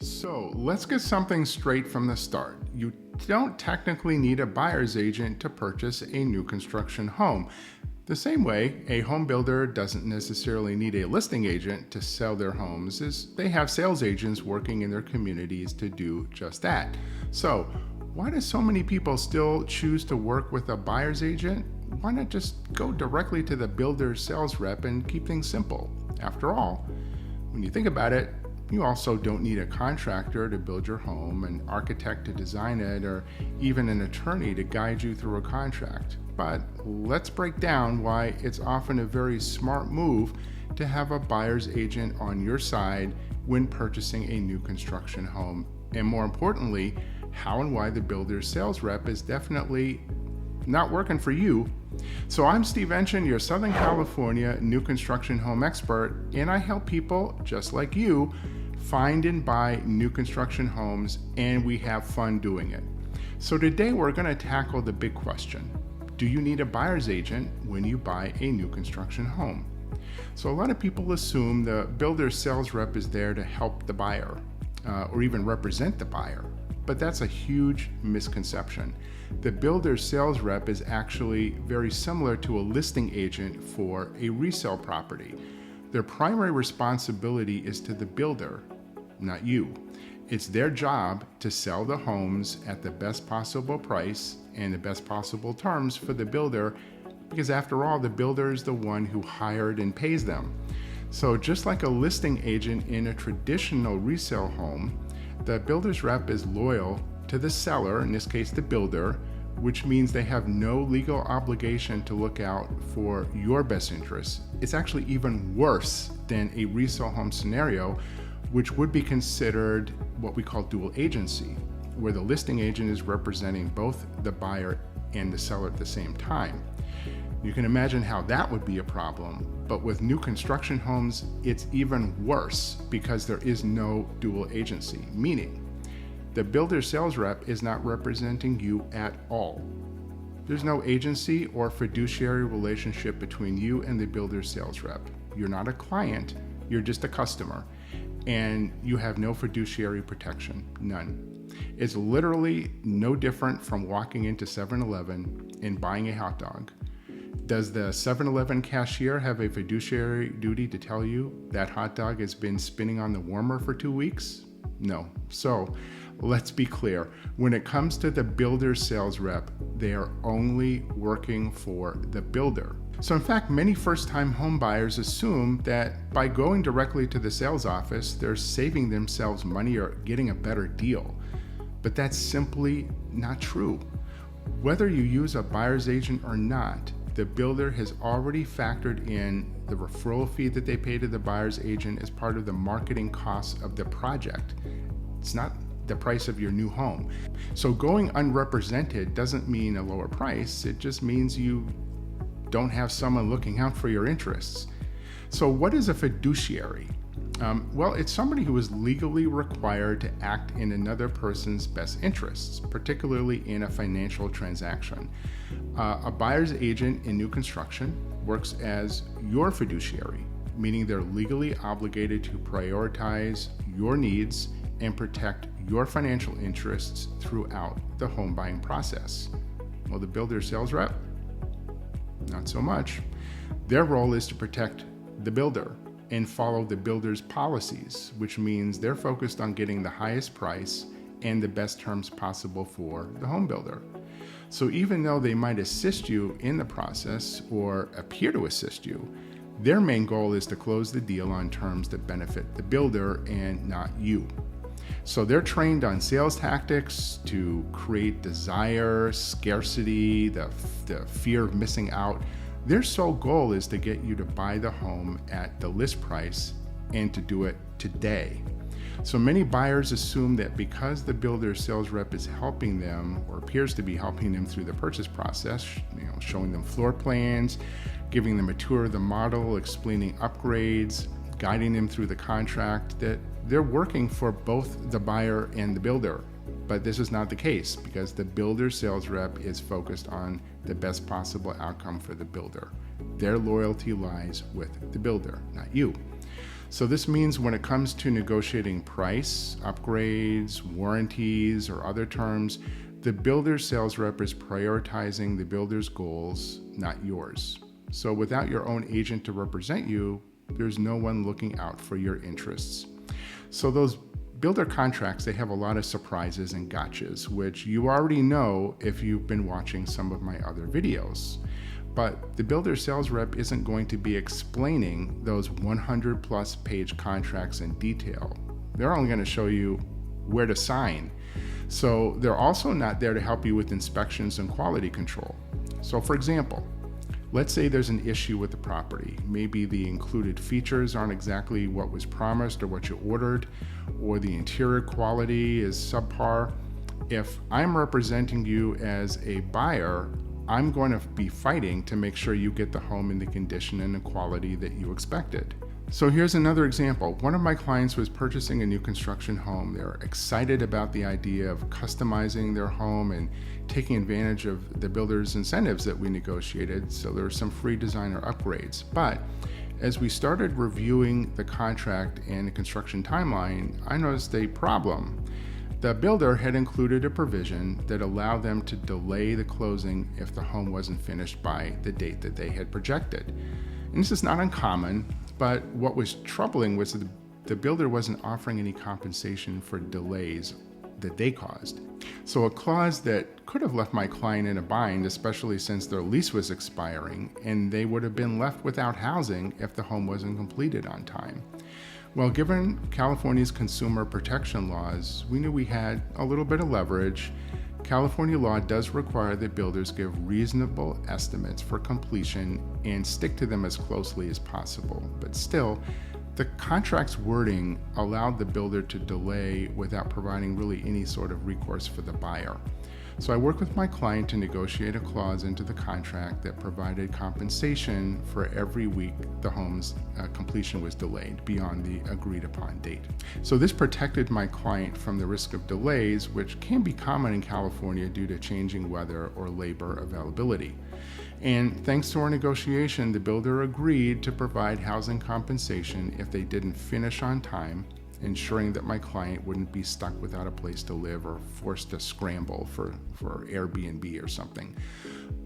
So let's get something straight from the start. You don't technically need a buyer's agent to purchase a new construction home. The same way, a home builder doesn't necessarily need a listing agent to sell their homes, as they have sales agents working in their communities to do just that. So, why do so many people still choose to work with a buyer's agent? Why not just go directly to the builder's sales rep and keep things simple? After all, when you think about it, you also don't need a contractor to build your home, an architect to design it, or even an attorney to guide you through a contract. But let's break down why it's often a very smart move to have a buyer's agent on your side when purchasing a new construction home. And more importantly, how and why the builder's sales rep is definitely not working for you. So I'm Steve Enchin, your Southern California new construction home expert, and I help people just like you find and buy new construction homes, and we have fun doing it. So today we're going to tackle the big question. Do you need a buyer's agent when you buy a new construction home? So a lot of people assume the builder's sales rep is there to help the buyer or even represent the buyer, but that's a huge misconception. The builder's sales rep is actually very similar to a listing agent for a resale property. Their primary responsibility is to the builder, not you. It's their job to sell the homes at the best possible price and the best possible terms for the builder, because after all, the builder is the one who hired and pays them. So just like a listing agent in a traditional resale home, the builder's rep is loyal to the seller, in this case the builder, which means they have no legal obligation to look out for your best interests. It's actually even worse than a resale home scenario, which would be considered what we call dual agency, where the listing agent is representing both the buyer and the seller at the same time. You can imagine how that would be a problem, but with new construction homes, it's even worse because there is no dual agency, meaning the builder's sales rep is not representing you at all. There's no agency or fiduciary relationship between you and the builder's sales rep. You're not a client, you're just a customer, and you have no fiduciary protection, none. It's literally no different from walking into 7-Eleven and buying a hot dog. Does the 7-Eleven cashier have a fiduciary duty to tell you that hot dog has been spinning on the warmer for 2 weeks? No. So let's be clear. When it comes to the builder's sales rep, they are only working for the builder. So in fact, many first-time home buyers assume that by going directly to the sales office, they're saving themselves money or getting a better deal. But that's simply not true. Whether you use a buyer's agent or not, the builder has already factored in the referral fee that they pay to the buyer's agent as part of the marketing costs of the project. It's not the price of your new home. So going unrepresented doesn't mean a lower price, it just means you don't have someone looking out for your interests. So what is a fiduciary? Well, it's somebody who is legally required to act in another person's best interests, particularly in a financial transaction. A buyer's agent in new construction works as your fiduciary, meaning they're legally obligated to prioritize your needs and protect your financial interests throughout the home buying process. Well, the builder's sales rep, not so much. Their role is to protect the builder and follow the builder's policies, which means they're focused on getting the highest price and the best terms possible for the home builder. So even though they might assist you in the process or appear to assist you, their main goal is to close the deal on terms that benefit the builder and not you. So they're trained on sales tactics to create desire, scarcity, the fear of missing out. Their sole goal is to get you to buy the home at the list price and to do it today. So many buyers assume that because the builder's sales rep is helping them or appears to be helping them through the purchase process, showing them floor plans, giving them a tour of the model, explaining upgrades, guiding them through the contract, that they're working for both the buyer and the builder. But this is not the case because the builder's sales rep is focused on the best possible outcome for the builder. Their loyalty lies with the builder, not you. So this means when it comes to negotiating price, upgrades, warranties, or other terms, the builder's sales rep is prioritizing the builder's goals, not yours. So without your own agent to represent you, there's no one looking out for your interests. So those builder contracts, they have a lot of surprises and gotchas, which you already know if you've been watching some of my other videos. But the builder sales rep isn't going to be explaining those 100 plus page contracts in detail. They're only going to show you where to sign. So they're also not there to help you with inspections and quality control. So for example, let's say there's an issue with the property. Maybe the included features aren't exactly what was promised or what you ordered, or the interior quality is subpar. If I'm representing you as a buyer, I'm going to be fighting to make sure you get the home in the condition and the quality that you expected. So here's another example. One of my clients was purchasing a new construction home. They're excited about the idea of customizing their home and taking advantage of the builder's incentives that we negotiated. So there were some free designer upgrades. But as we started reviewing the contract and the construction timeline, I noticed a problem. The builder had included a provision that allowed them to delay the closing if the home wasn't finished by the date that they had projected. And this is not uncommon, but what was troubling was that the builder wasn't offering any compensation for delays that they caused. So a clause that could have left my client in a bind, especially since their lease was expiring, and they would have been left without housing if the home wasn't completed on time. Well, given California's consumer protection laws, we knew we had a little bit of leverage. California law does require that builders give reasonable estimates for completion and stick to them as closely as possible. But still, the contract's wording allowed the builder to delay without providing really any sort of recourse for the buyer. So I worked with my client to negotiate a clause into the contract that provided compensation for every week the home's completion was delayed beyond the agreed upon date. So this protected my client from the risk of delays, which can be common in California due to changing weather or labor availability. And thanks to our negotiation, the builder agreed to provide housing compensation if they didn't finish on time, ensuring that my client wouldn't be stuck without a place to live or forced to scramble for Airbnb or something.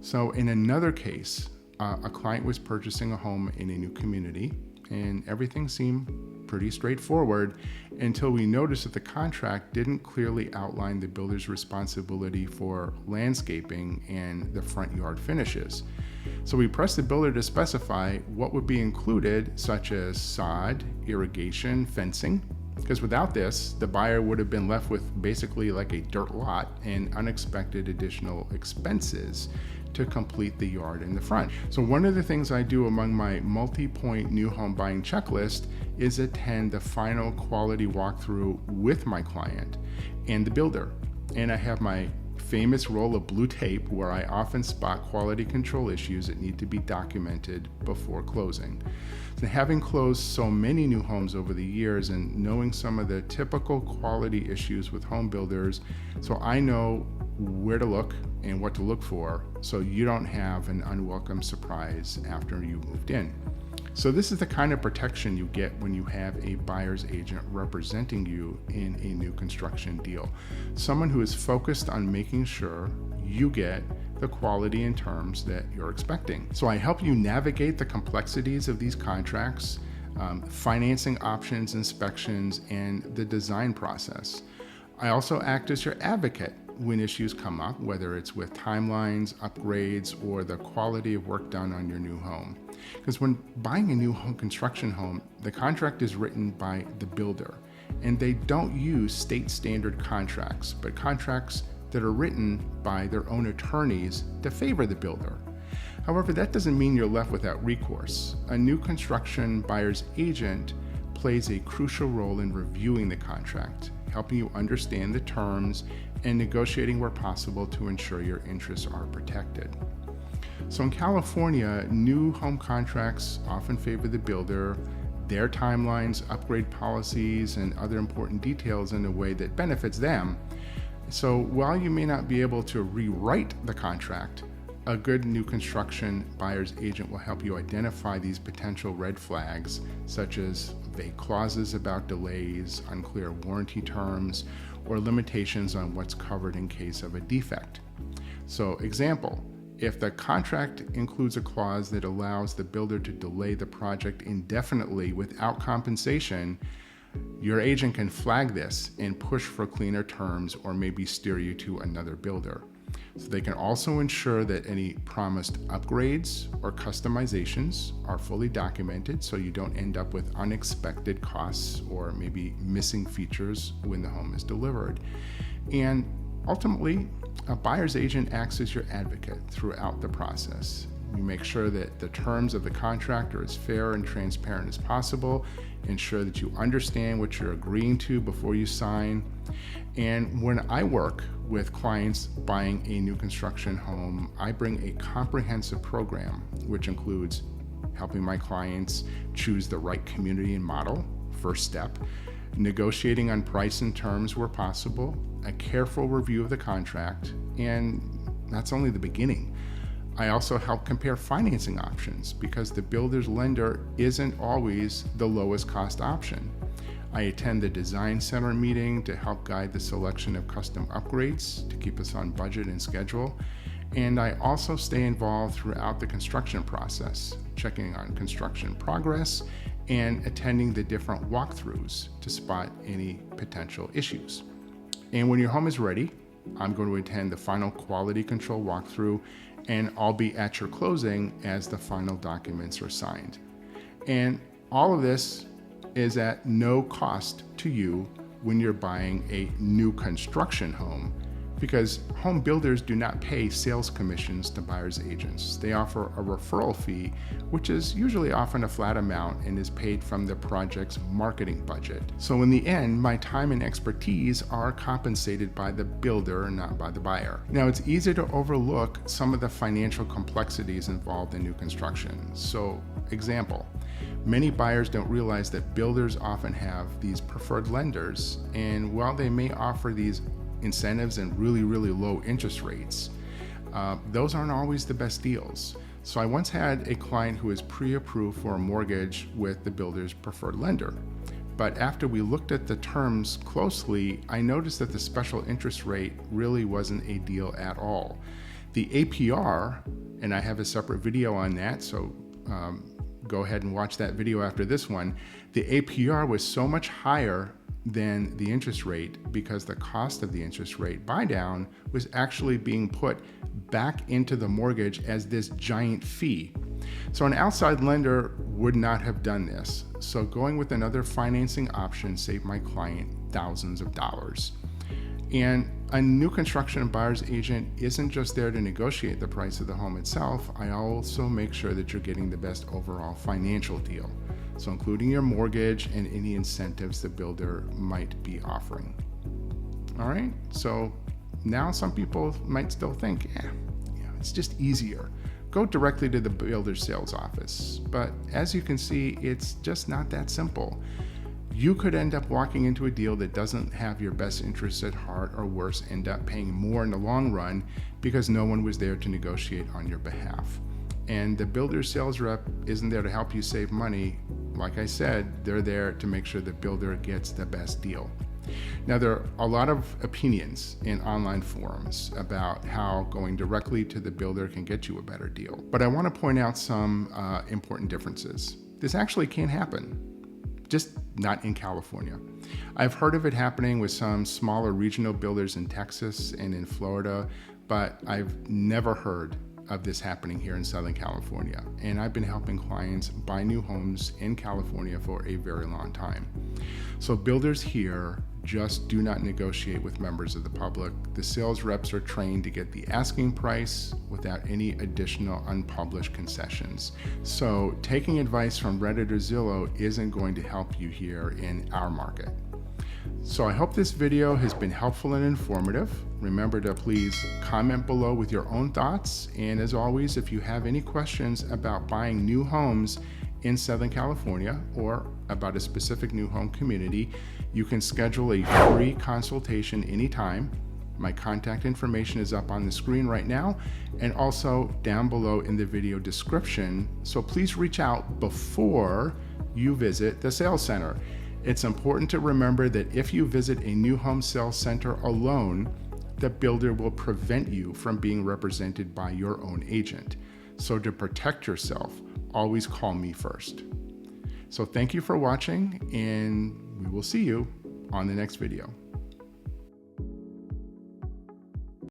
So in another case, a client was purchasing a home in a new community, and everything seemed pretty straightforward until we noticed that the contract didn't clearly outline the builder's responsibility for landscaping and the front yard finishes. So we pressed the builder to specify what would be included, such as sod, irrigation, fencing, because without this, the buyer would have been left with basically like a dirt lot and unexpected additional expenses to complete the yard in the front. So one of the things I do among my multi-point new home buying checklist is attend the final quality walkthrough with my client and the builder. And I have my famous roll of blue tape where I often spot quality control issues that need to be documented before closing. And having closed so many new homes over the years and knowing some of the typical quality issues with home builders, so I know where to look and what to look for so you don't have an unwelcome surprise after you moved in. So this is the kind of protection you get when you have a buyer's agent representing you in a new construction deal. Someone who is focused on making sure you get the quality and terms that you're expecting. So I help you navigate the complexities of these contracts, financing options, inspections, and the design process. I also act as your advocate when issues come up, whether it's with timelines, upgrades, or the quality of work done on your new home. Because when buying a new home construction home, the contract is written by the builder, and they don't use state standard contracts, but contracts that are written by their own attorneys to favor the builder. However, that doesn't mean you're left without recourse. A new construction buyer's agent plays a crucial role in reviewing the contract, helping you understand the terms and negotiating where possible to ensure your interests are protected. So in California, new home contracts often favor the builder, their timelines, upgrade policies, and other important details in a way that benefits them. So while you may not be able to rewrite the contract, a good new construction buyer's agent will help you identify these potential red flags, such as vague clauses about delays, unclear warranty terms, or limitations on what's covered in case of a defect. So, example, if the contract includes a clause that allows the builder to delay the project indefinitely without compensation, your agent can flag this and push for cleaner terms or maybe steer you to another builder. So they can also ensure that any promised upgrades or customizations are fully documented so you don't end up with unexpected costs or maybe missing features when the home is delivered. And ultimately, a buyer's agent acts as your advocate throughout the process. You make sure that the terms of the contract are as fair and transparent as possible, ensure that you understand what you're agreeing to before you sign. And when I work with clients buying a new construction home, I bring a comprehensive program, which includes helping my clients choose the right community and model, first step, negotiating on price and terms where possible, a careful review of the contract, and that's only the beginning. I also help compare financing options because the builder's lender isn't always the lowest cost option. I attend the Design Center meeting to help guide the selection of custom upgrades to keep us on budget and schedule. And I also stay involved throughout the construction process, checking on construction progress and attending the different walkthroughs to spot any potential issues. And when your home is ready, I'm going to attend the final quality control walkthrough, and I'll be at your closing as the final documents are signed. And all of this is at no cost to you when you're buying a new construction home, because home builders do not pay sales commissions to buyer's agents. They offer a referral fee, which is usually often a flat amount and is paid from the project's marketing budget. So in the end, my time and expertise are compensated by the builder, not by the buyer. Now, it's easy to overlook some of the financial complexities involved in new construction. So, example, many buyers don't realize that builders often have these preferred lenders, and while they may offer these incentives and really low interest rates, those aren't always the best deals. So I once had a client who was pre-approved for a mortgage with the builder's preferred lender. But after we looked at the terms closely, I noticed that the special interest rate really wasn't a deal at all. The APR, and I have a separate video on that, so go ahead and watch that video after this one. The APR was so much higher than the interest rate because the cost of the interest rate buy down was actually being put back into the mortgage as this giant fee. So an outside lender would not have done this. So going with another financing option saved my client thousands of dollars. And a new construction buyer's agent isn't just there to negotiate the price of the home itself. I also make sure that you're getting the best overall financial deal. So including your mortgage and any incentives the builder might be offering. All right, so now some people might still think, it's just easier. Go directly to the builder's sales office. But as you can see, it's just not that simple. You could end up walking into a deal that doesn't have your best interests at heart, or worse, end up paying more in the long run because no one was there to negotiate on your behalf. And the builder's sales rep isn't there to help you save money. Like I said, they're there to make sure the builder gets the best deal. Now, there are a lot of opinions in online forums about how going directly to the builder can get you a better deal. But I want to point out some important differences. This actually can happen, just not in California. I've heard of it happening with some smaller regional builders in Texas and in Florida, but I've never heard of this happening here in Southern California. And I've been helping clients buy new homes in California for a very long time. So builders here just do not negotiate with members of the public. The sales reps are trained to get the asking price without any additional unpublished concessions. So taking advice from Reddit or Zillow isn't going to help you here in our market. So I hope this video has been helpful and informative. Remember to please comment below with your own thoughts. And as always, if you have any questions about buying new homes in Southern California or about a specific new home community, you can schedule a free consultation anytime. My contact information is up on the screen right now and also down below in the video description. So please reach out before you visit the sales center. It's important to remember that if you visit a new home sales center alone, the builder will prevent you from being represented by your own agent. So to protect yourself, always call me first. So thank you for watching, and we will see you on the next video.